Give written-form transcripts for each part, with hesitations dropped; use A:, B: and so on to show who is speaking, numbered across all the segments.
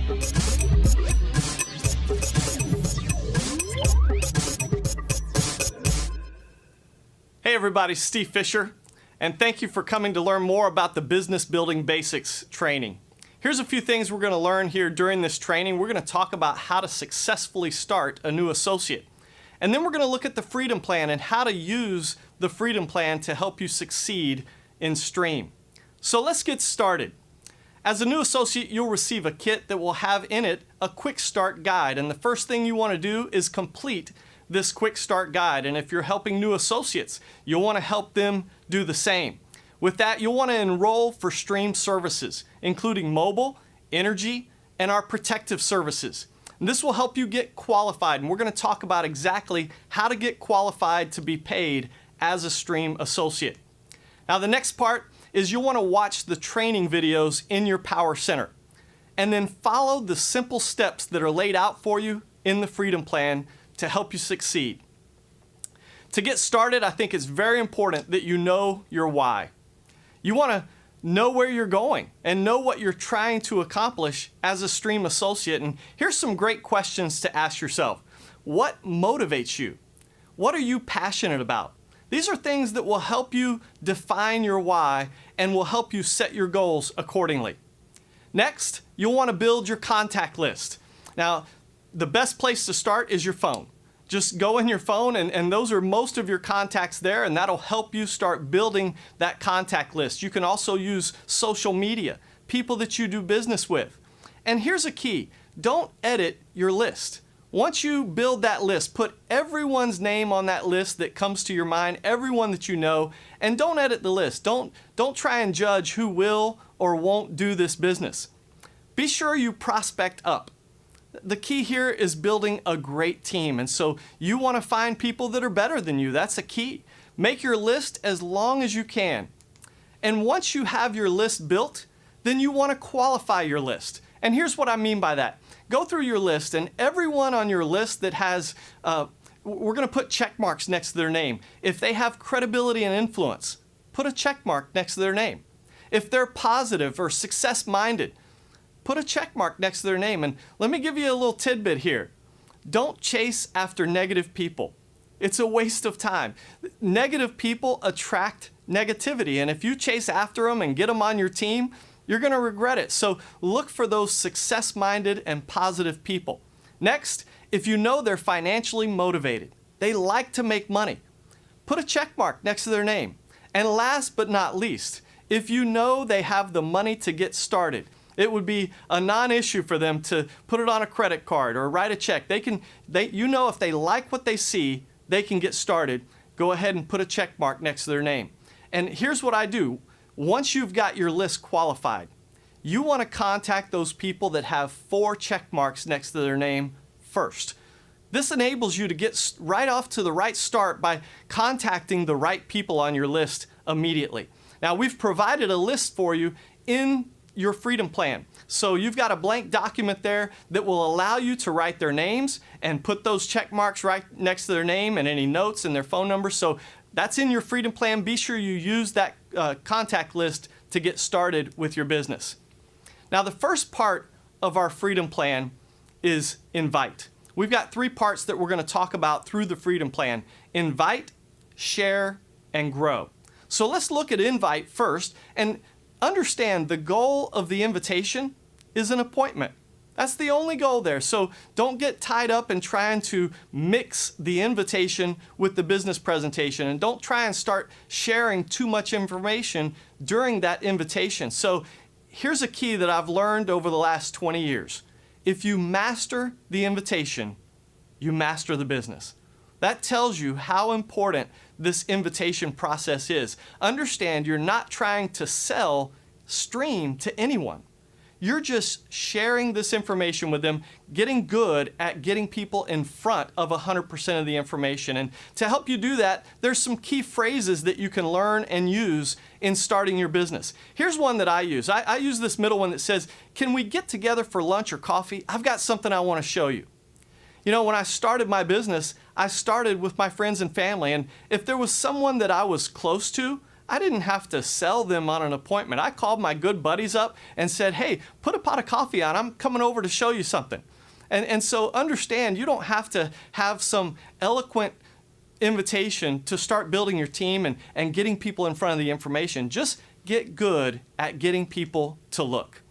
A: Hey everybody, Steve Fisher, and thank you for coming to learn more about the Business Building Basics training. Here's a few things we're going to learn here during this training. We're going to talk about how to successfully start a new associate. And then we're going to look at the Freedom Plan and how to use the Freedom Plan to help you succeed in Stream. So let's get started. As a new associate, you'll receive a kit that will have in it a quick start guide. And the first thing you want to do is complete this quick start guide. And if you're helping new associates, you'll want to help them do the same. With that, you'll want to enroll for Stream services, including mobile, energy, and our protective services. And this will help you get qualified, and we're going to talk about exactly how to get qualified to be paid as a Stream associate. Now, the next part is you'll want to watch the training videos in your Power Center, and then follow the simple steps that are laid out for you in the Freedom Plan to help you succeed. To get started, I think it's very important that you know your why. You want to know where you're going and know what you're trying to accomplish as a Stream associate. And here's some great questions to ask yourself. What motivates you? What are you passionate about? These are things that will help you define your why and will help you set your goals accordingly. Next, you'll want to build your contact list. Now, the best place to start is your phone. Just go in your phone and those are most of your contacts there, and that'll help you start building that contact list. You can also use social media, people that you do business with. And here's a key, don't edit your list. Once you build that list, put everyone's name on that list that comes to your mind, everyone that you know, and don't edit the list. Don't try and judge who will or won't do this business. Be sure you prospect up. The key here is building a great team, and so you want to find people that are better than you. That's a key. Make your list as long as you can. And once you have your list built, then you want to qualify your list. And here's what I mean by that. Go through your list, and everyone on your list that has, we're going to put check marks next to their name. If they have credibility and influence, put a check mark next to their name. If they're positive or success-minded, put a check mark next to their name. And let me give you a little tidbit here. Don't chase after negative people. It's a waste of time. Negative people attract negativity, and if you chase after them and get them on your team, you're going to regret it. So look for those success-minded and positive people. Next, if you know they're financially motivated, they like to make money, put a check mark next to their name. And last but not least, if you know they have the money to get started, it would be a non-issue for them to put it on a credit card or write a check. You know if they like what they see, they can get started. Go ahead and put a check mark next to their name. And here's what I do. Once you've got your list qualified, you want to contact those people that have 4 check marks next to their name first. This enables you to get right off to the right start by contacting the right people on your list immediately. Now, we've provided a list for you in your Freedom Plan. So you've got a blank document there that will allow you to write their names and put those check marks right next to their name and any notes and their phone number. So that's in your Freedom Plan. Be sure you use that contact list to get started with your business. Now, the first part of our Freedom Plan is invite. We've got 3 parts that we're going to talk about through the Freedom Plan: invite, share, and grow. So let's look at invite first and understand the goal of the invitation is an appointment. That's the only goal there. So don't get tied up in trying to mix the invitation with the business presentation, and don't try and start sharing too much information during that invitation. So here's a key that I've learned over the last 20 years. If you master the invitation, you master the business. That tells you how important this invitation process is. Understand, you're not trying to sell Stream to anyone. You're just sharing this information with them, getting good at getting people in front of 100% of the information. And to help you do that, there's some key phrases that you can learn and use in starting your business. Here's one that I use. I use this middle one that says, "Can we get together for lunch or coffee? I've got something I want to show you." You know, when I started my business, I started with my friends and family, and if there was someone that I was close to, I didn't have to sell them on an appointment. I called my good buddies up and said, hey, put a pot of coffee on. I'm coming over to show you something. And so understand, you don't have to have some eloquent invitation to start building your team and getting people in front of the information. Just get good at getting people to look.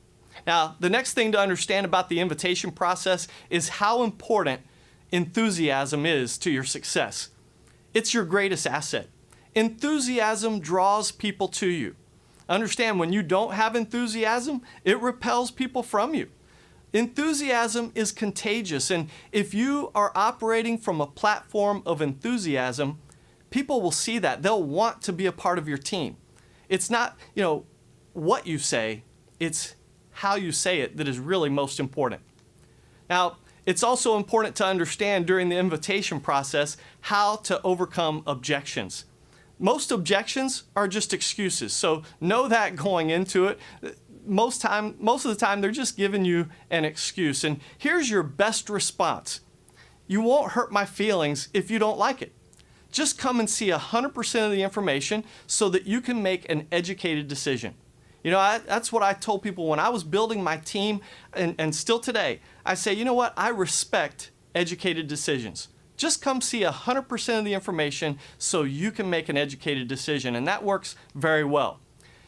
A: Now, the next thing to understand about the invitation process is how important enthusiasm is to your success. It's your greatest asset. Enthusiasm draws people to you. Understand, when you don't have enthusiasm, it repels people from you. Enthusiasm is contagious, and if you are operating from a platform of enthusiasm, people will see that. They'll want to be a part of your team. It's not, what you say, it's how you say it that is really most important. Now, it's also important to understand during the invitation process how to overcome objections. Most objections are just excuses, so know that going into it. Most of the time, they're just giving you an excuse. And here's your best response. You won't hurt my feelings if you don't like it. Just come and see 100% of the information so that you can make an educated decision. That's what I told people when I was building my team, and still today. I say, you know what? I respect educated decisions. Just come see 100% of the information so you can make an educated decision, and that works very well.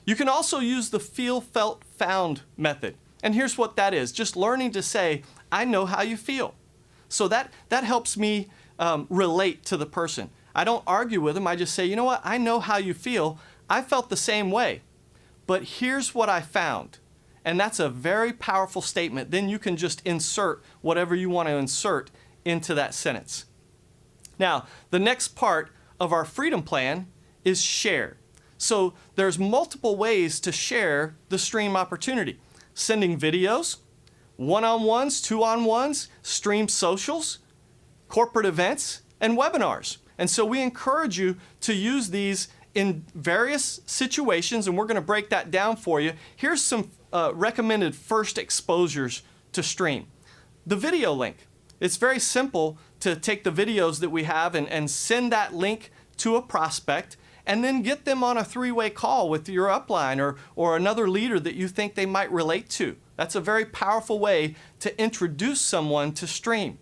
A: You can also use the feel, felt, found method. And here's what that is. Just learning to say, I know how you feel. So that helps me relate to the person. I don't argue with them. I just say, you know what? I know how you feel. I felt the same way. But here's what I found. And that's a very powerful statement. Then you can just insert whatever you want to insert into that sentence. Now, the next part of our freedom plan is share. So there's multiple ways to share the stream opportunity. Sending videos, one-on-ones, two-on-ones, stream socials, corporate events, and webinars. And so we encourage you to use these in various situations, and we're going to break that down for you. Here's some recommended first exposures to stream. The video link. It's very simple to take the videos that we have and send that link to a prospect, and then get them on a three-way call with your upline or another leader that you think they might relate to. That's a very powerful way to introduce someone to stream.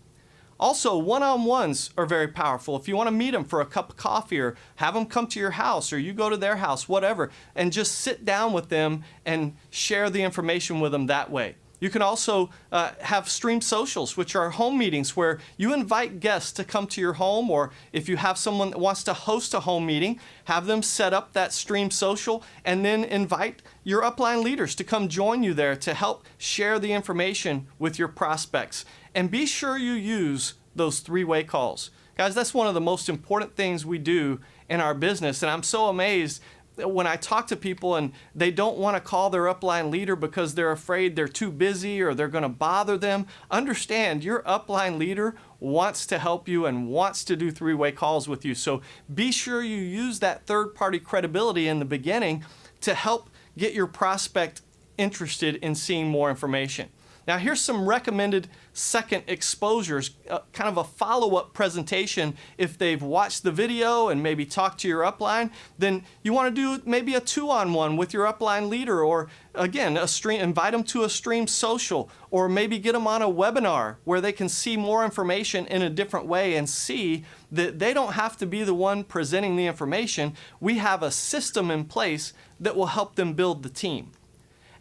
A: Also, one-on-ones are very powerful. If you want to meet them for a cup of coffee or have them come to your house or you go to their house, whatever, and just sit down with them and share the information with them that way. You can also have stream socials, which are home meetings where you invite guests to come to your home, or if you have someone that wants to host a home meeting, have them set up that stream social and then invite your upline leaders to come join you there to help share the information with your prospects. And be sure you use those three-way calls. Guys, that's one of the most important things we do in our business, and I'm so amazed when I talk to people and they don't want to call their upline leader because they're afraid they're too busy or they're going to bother them. Understand, your upline leader wants to help you and wants to do three-way calls with you. So be sure you use that third-party credibility in the beginning to help get your prospect interested in seeing more information. Now, here's some recommended second exposures, kind of a follow-up presentation. If they've watched the video and maybe talked to your upline, then you want to do maybe a two-on-one with your upline leader, or again, invite them to a stream social, or maybe get them on a webinar where they can see more information in a different way and see that they don't have to be the one presenting the information. We have a system in place that will help them build the team.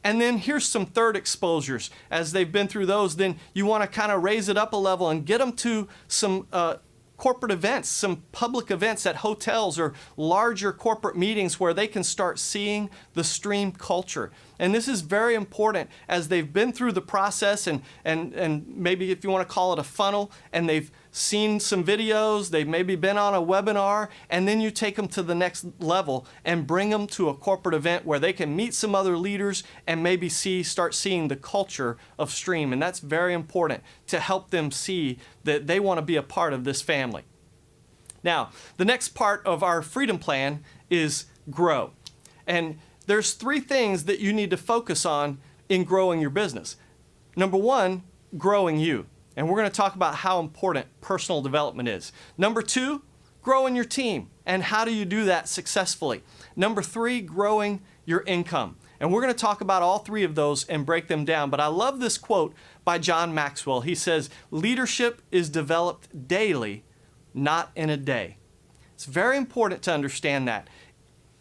A: And then here's some third exposures. As they've been through those, then you want to kind of raise it up a level and get them to some corporate events, some public events at hotels or larger corporate meetings where they can start seeing the stream culture. And this is very important as they've been through the process and maybe if you want to call it a funnel, and they've seen some videos, they've maybe been on a webinar, and then you take them to the next level and bring them to a corporate event where they can meet some other leaders and maybe start seeing the culture of Stream. And that's very important to help them see that they want to be a part of this family. Now, the next part of our freedom plan is grow. And there's three things that you need to focus on in growing your business. Number one, growing you. And we're going to talk about how important personal development is. Number two, growing your team. And how do you do that successfully? Number 3, growing your income. And we're going to talk about all 3 of those and break them down. But I love this quote by John Maxwell. He says, leadership is developed daily, not in a day. It's very important to understand that.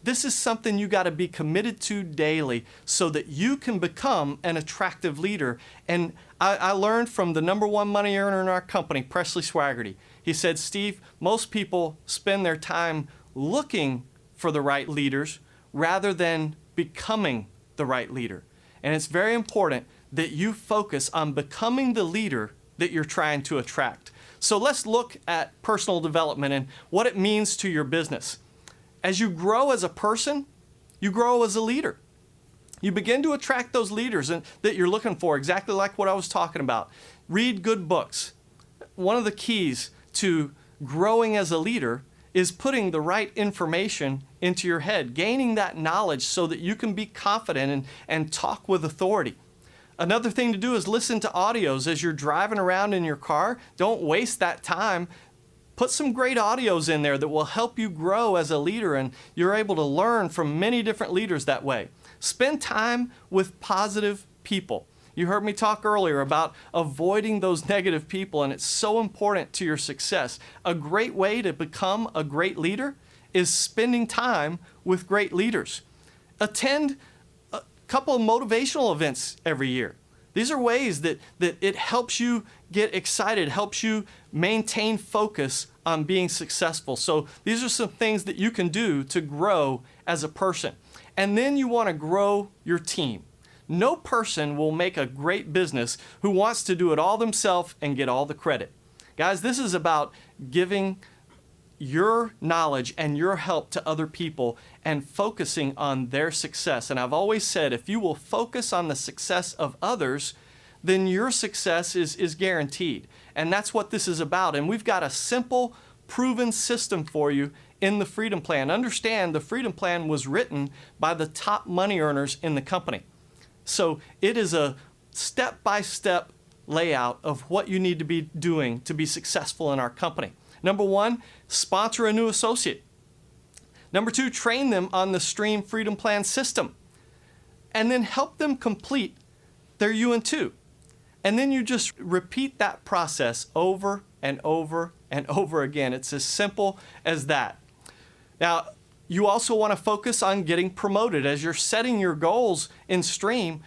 A: This is something you got to be committed to daily so that you can become an attractive leader. And I learned from the number 1 money earner in our company, Presley Swaggerty. He said, Steve, most people spend their time looking for the right leaders rather than becoming the right leader. And it's very important that you focus on becoming the leader that you're trying to attract. So let's look at personal development and what it means to your business. As you grow as a person, you grow as a leader. You begin to attract those leaders that you're looking for, exactly like what I was talking about. Read good books. One of the keys to growing as a leader is putting the right information into your head, gaining that knowledge so that you can be confident and talk with authority. Another thing to do is listen to audios as you're driving around in your car. Don't waste that time. Put some great audios in there that will help you grow as a leader, and you're able to learn from many different leaders that way. Spend time with positive people. You heard me talk earlier about avoiding those negative people, and it's so important to your success. A great way to become a great leader is spending time with great leaders. Attend a couple of motivational events every year. These are ways that it helps you get excited, helps you maintain focus on being successful. So these are some things that you can do to grow as a person. And then you want to grow your team. No person will make a great business who wants to do it all themselves and get all the credit. Guys, this is about giving your knowledge and your help to other people and focusing on their success. And I've always said, if you will focus on the success of others, then your success is guaranteed. And that's what this is about. And we've got a simple, proven system for you in the Freedom Plan. Understand, the Freedom Plan was written by the top money earners in the company. So it is a step-by-step layout of what you need to be doing to be successful in our company. Number 1, sponsor a new associate. Number 2, train them on the Stream Freedom Plan system. And then help them complete their UN2. And then you just repeat that process over and over and over again. It's as simple as that. Now, you also want to focus on getting promoted. As you're setting your goals in Stream,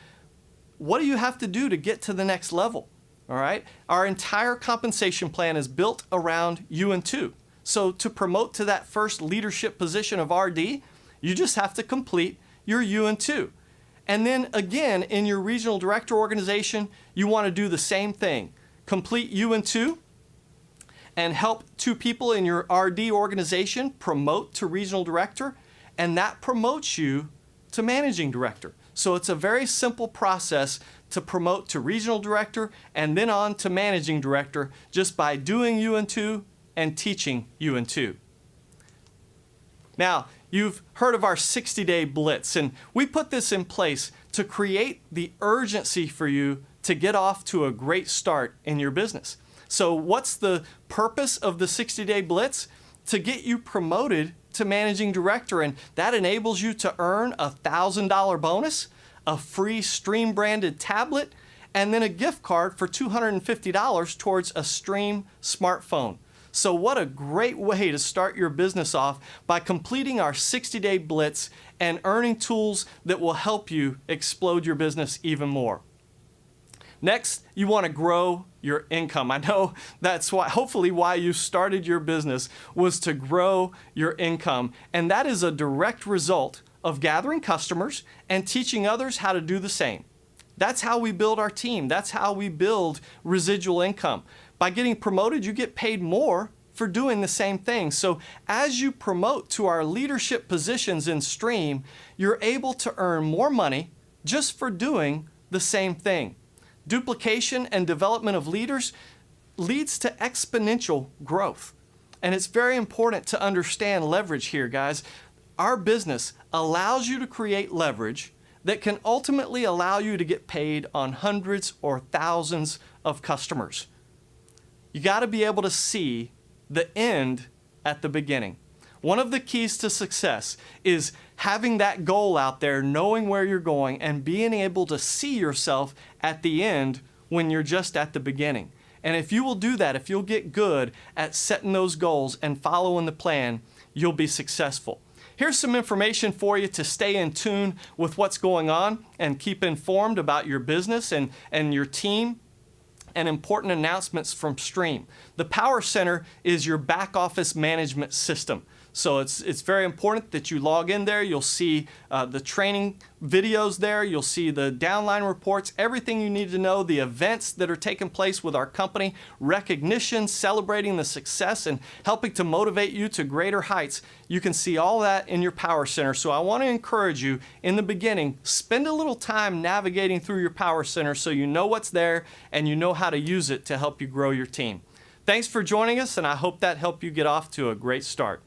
A: what do you have to do to get to the next level? All right? Our entire compensation plan is built around UN2. So to promote to that first leadership position of RD, you just have to complete your UN2. And then again, in your regional director organization, you want to do the same thing. Complete UN2 and help 2 people in your RD organization promote to regional director, and that promotes you to managing director. So it's a very simple process to promote to regional director and then on to managing director just by doing UN2 and teaching UN2. Now, you've heard of our 60-day blitz, and we put this in place to create the urgency for you to get off to a great start in your business. So what's the purpose of the 60-day blitz? To get you promoted to managing director, and that enables you to earn a $1,000 bonus, a free Stream branded tablet, and then a gift card for $250 towards a Stream smartphone. So what a great way to start your business off by completing our 60-day blitz and earning tools that will help you explode your business even more. Next, you want to grow your income. I know that's hopefully why you started your business, was to grow your income. And that is a direct result of gathering customers and teaching others how to do the same. That's how we build our team. That's how we build residual income. By getting promoted, you get paid more for doing the same thing. So as you promote to our leadership positions in Stream, you're able to earn more money just for doing the same thing. Duplication and development of leaders leads to exponential growth. And it's very important to understand leverage here, guys. Our business allows you to create leverage that can ultimately allow you to get paid on hundreds or thousands of customers. You got to be able to see the end at the beginning. One of the keys to success is having that goal out there, knowing where you're going, and being able to see yourself at the end when you're just at the beginning. And if you will do that, if you'll get good at setting those goals and following the plan, you'll be successful. Here's some information for you to stay in tune with what's going on and keep informed about your business and your team, and important announcements from Stream. The Power Center is your back office management system. So it's very important that you log in there. You'll see the training videos there. You'll see the downline reports, everything you need to know, the events that are taking place with our company, recognition, celebrating the success, and helping to motivate you to greater heights. You can see all that in your Power Center. So I want to encourage you in the beginning, spend a little time navigating through your Power Center so you know what's there and you know how to use it to help you grow your team. Thanks for joining us, and I hope that helped you get off to a great start.